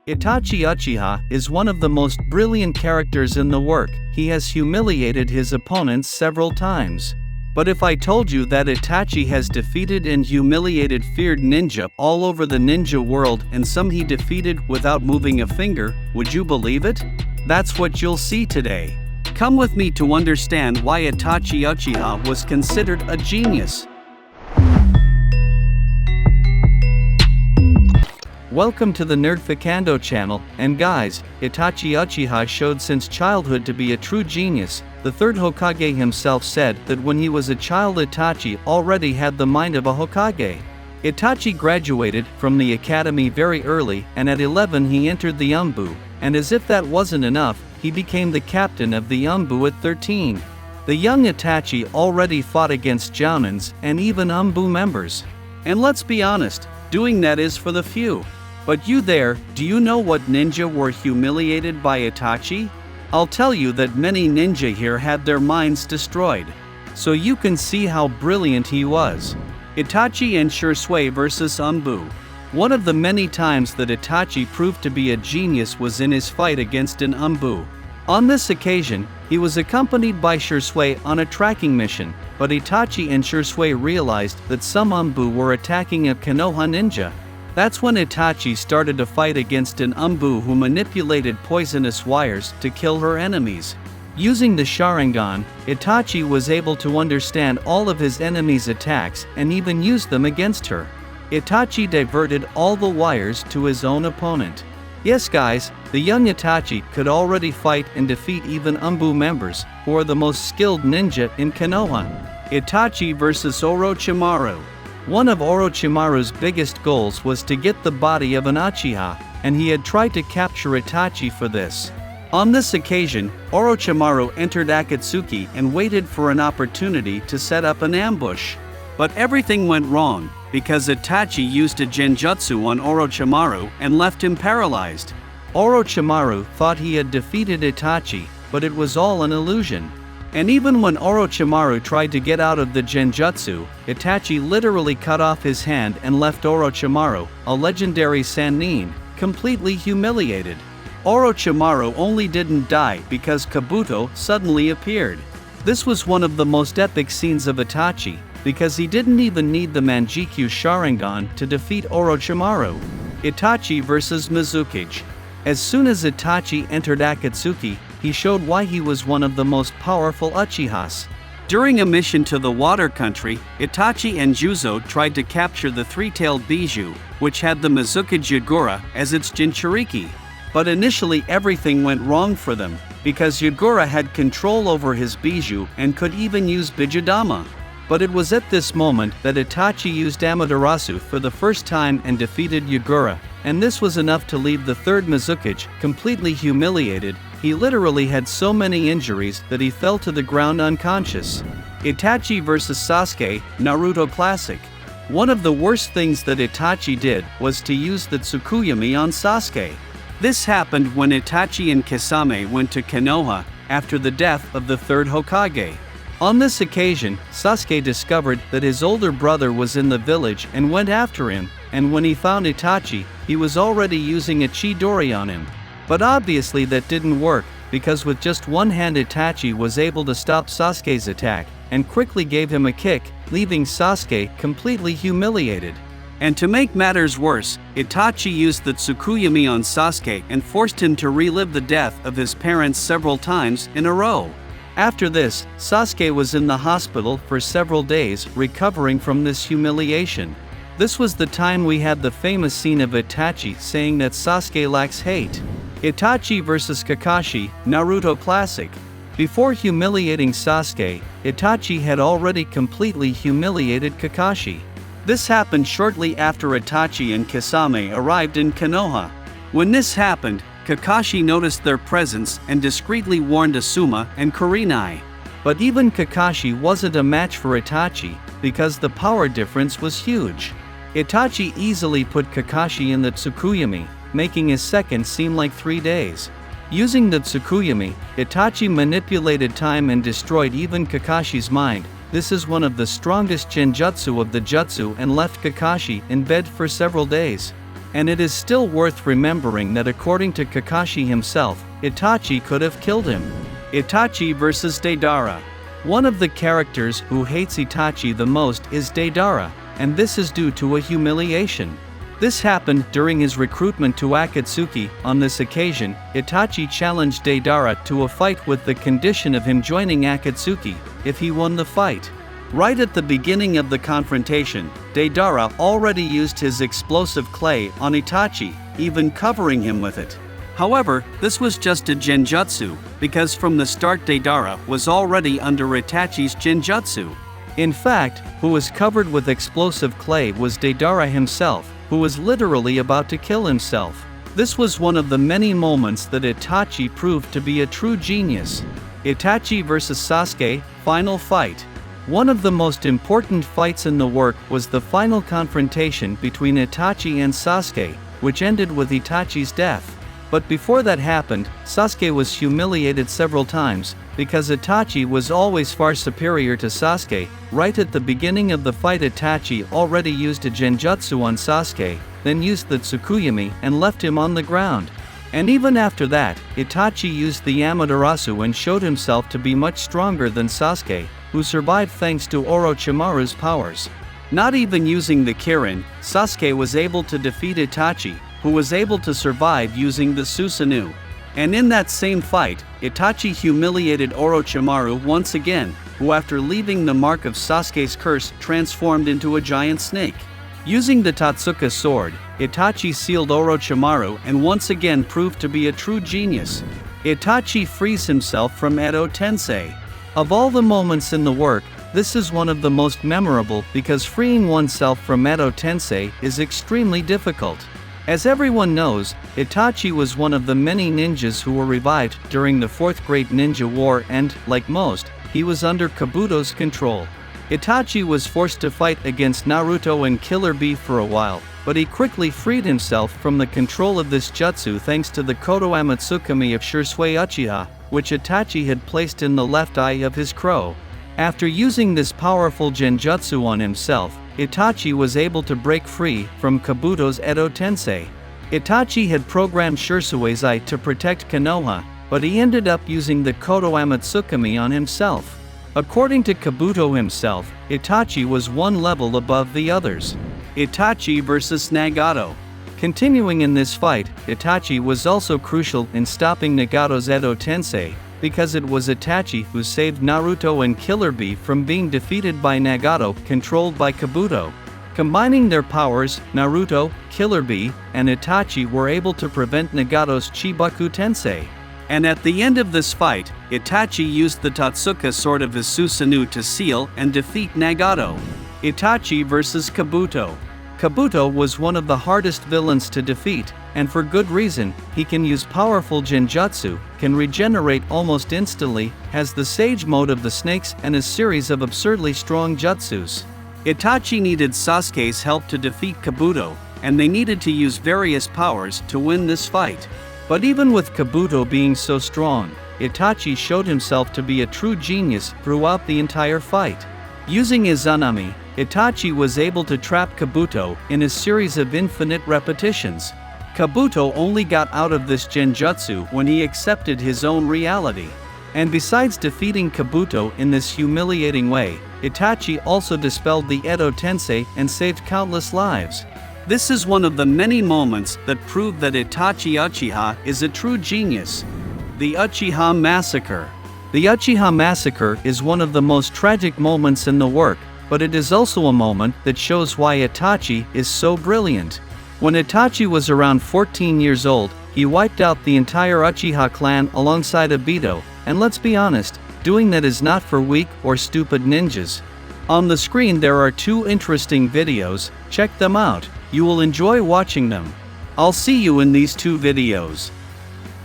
Itachi Uchiha is one of the most brilliant characters in the work. He has humiliated his opponents several times. But if I told you that Itachi has defeated and humiliated feared ninja all over the ninja world and some he defeated without moving a finger, would you believe it? That's what you'll see today. Come with me to understand why Itachi Uchiha was considered a genius. Welcome to the Nerdficando channel, and guys, Itachi Uchiha showed since childhood to be a true genius. The third Hokage himself said that when he was a child Itachi already had the mind of a Hokage. Itachi graduated from the academy very early, and at 11 he entered the Umbu, and as if that wasn't enough, he became the captain of the Umbu at 13. The young Itachi already fought against Jounins and even Umbu members. And let's be honest, doing that is for the few. But you there, do you know what ninja were humiliated by Itachi? I'll tell you that many ninja here had their minds destroyed. So you can see how brilliant he was. Itachi and Sasuke vs Umbu. One of the many times that Itachi proved to be a genius was in his fight against an Umbu. On this occasion, he was accompanied by Sasuke on a tracking mission, but Itachi and Sasuke realized that some Umbu were attacking a Konoha ninja. That's when Itachi started to fight against an Umbu who manipulated poisonous wires to kill her enemies. Using the Sharingan, Itachi was able to understand all of his enemies' attacks and even use them against her. Itachi diverted all the wires to his own opponent. Yes guys, the young Itachi could already fight and defeat even Umbu members, who are the most skilled ninja in Konoha. Itachi vs Orochimaru. One of Orochimaru's biggest goals was to get the body of an Uchiha, and he had tried to capture Itachi for this. On this occasion, Orochimaru entered Akatsuki and waited for an opportunity to set up an ambush. But everything went wrong, because Itachi used a genjutsu on Orochimaru and left him paralyzed. Orochimaru thought he had defeated Itachi, but it was all an illusion. And even when Orochimaru tried to get out of the genjutsu, Itachi literally cut off his hand and left Orochimaru, a legendary Sannin, completely humiliated. Orochimaru only didn't die because Kabuto suddenly appeared. This was one of the most epic scenes of Itachi, because he didn't even need the Manjikyu Sharingan to defeat Orochimaru. Itachi vs Mizuki. As soon as Itachi entered Akatsuki, he showed why he was one of the most powerful Uchihas. During a mission to the water country, Itachi and Juzo tried to capture the three-tailed Bijou, which had the Mizuki Yagura as its Jinchuriki. But initially everything went wrong for them, because Yagura had control over his Bijou and could even use Bijudama. But it was at this moment that Itachi used Amaterasu for the first time and defeated Yagura, and this was enough to leave the third Mizuki completely humiliated. He literally had so many injuries that he fell to the ground unconscious. Itachi vs Sasuke, Naruto Classic. One of the worst things that Itachi did was to use the Tsukuyomi on Sasuke. This happened when Itachi and Kisame went to Konoha after the death of the third Hokage. On this occasion, Sasuke discovered that his older brother was in the village and went after him, and when he found Itachi, he was already using a Chidori on him. But obviously that didn't work, because with just one hand Itachi was able to stop Sasuke's attack, and quickly gave him a kick, leaving Sasuke completely humiliated. And to make matters worse, Itachi used the Tsukuyomi on Sasuke and forced him to relive the death of his parents several times in a row. After this, Sasuke was in the hospital for several days recovering from this humiliation. This was the time we had the famous scene of Itachi saying that Sasuke lacks hate. Itachi vs Kakashi, Naruto Classic. Before humiliating Sasuke, Itachi had already completely humiliated Kakashi. This happened shortly after Itachi and Kisame arrived in Konoha. When this happened, Kakashi noticed their presence and discreetly warned Asuma and Kurenai. But even Kakashi wasn't a match for Itachi, because the power difference was huge. Itachi easily put Kakashi in the Tsukuyomi, making his second seem like 3 days. Using the Tsukuyomi, Itachi manipulated time and destroyed even Kakashi's mind. This is one of the strongest genjutsu of the jutsu and left Kakashi in bed for several days. And it is still worth remembering that according to Kakashi himself, Itachi could have killed him. Itachi vs Deidara. One of the characters who hates Itachi the most is Deidara, and this is due to a humiliation. This happened during his recruitment to Akatsuki. On this occasion, Itachi challenged Deidara to a fight with the condition of him joining Akatsuki if he won the fight. Right at the beginning of the confrontation, Deidara already used his explosive clay on Itachi, even covering him with it. However, this was just a genjutsu, because from the start Deidara was already under Itachi's genjutsu. In fact, who was covered with explosive clay was Deidara himself, who was literally about to kill himself. This was one of the many moments that Itachi proved to be a true genius. Itachi vs Sasuke, final fight. One of the most important fights in the work was the final confrontation between Itachi and Sasuke, which ended with Itachi's death. But before that happened, Sasuke was humiliated several times, because Itachi was always far superior to Sasuke. Right at the beginning of the fight, Itachi already used a genjutsu on Sasuke, then used the Tsukuyomi and left him on the ground. And even after that, Itachi used the Amaterasu and showed himself to be much stronger than Sasuke, who survived thanks to Orochimaru's powers. Not even using the Kirin, Sasuke was able to defeat Itachi, who was able to survive using the Susanoo. And in that same fight, Itachi humiliated Orochimaru once again, who after leaving the mark of Sasuke's curse transformed into a giant snake. Using the Totsuka sword, Itachi sealed Orochimaru and once again proved to be a true genius. Itachi frees himself from Edo Tensei. Of all the moments in the work, this is one of the most memorable because freeing oneself from Edo Tensei is extremely difficult. As everyone knows, Itachi was one of the many ninjas who were revived during the Fourth Great Ninja War and, like most, he was under Kabuto's control. Itachi was forced to fight against Naruto and Killer Bee for a while, but he quickly freed himself from the control of this jutsu thanks to the Koto Amatsukami of Shisui Uchiha, which Itachi had placed in the left eye of his crow. After using this powerful genjutsu on himself, Itachi was able to break free from Kabuto's Edo Tensei. Itachi had programmed Shisui's eye to protect Konoha, but he ended up using the Koto Amatsukami on himself. According to Kabuto himself, Itachi was one level above the others. Itachi vs Nagato. Continuing in this fight, Itachi was also crucial in stopping Nagato's Edo Tensei, because it was Itachi who saved Naruto and Killer Bee from being defeated by Nagato, controlled by Kabuto. Combining their powers, Naruto, Killer Bee, and Itachi were able to prevent Nagato's Chibaku Tensei. And at the end of this fight, Itachi used the Totsuka sword of his Susanoo to seal and defeat Nagato. Itachi vs Kabuto. Kabuto was one of the hardest villains to defeat, and for good reason. He can use powerful genjutsu, can regenerate almost instantly, has the Sage mode of the snakes and a series of absurdly strong jutsus. Itachi needed Sasuke's help to defeat Kabuto, and they needed to use various powers to win this fight. But even with Kabuto being so strong, Itachi showed himself to be a true genius throughout the entire fight. Using his Izanami, Itachi was able to trap Kabuto in a series of infinite repetitions. Kabuto only got out of this genjutsu when he accepted his own reality. And besides defeating Kabuto in this humiliating way, Itachi also dispelled the Edo Tensei and saved countless lives. This is one of the many moments that prove that Itachi Uchiha is a true genius. The Uchiha Massacre. The Uchiha Massacre is one of the most tragic moments in the work, but it is also a moment that shows why Itachi is so brilliant. When Itachi was around 14 years old, he wiped out the entire Uchiha clan alongside Obito, and let's be honest, doing that is not for weak or stupid ninjas. On the screen there are two interesting videos, check them out, you will enjoy watching them. I'll see you in these two videos.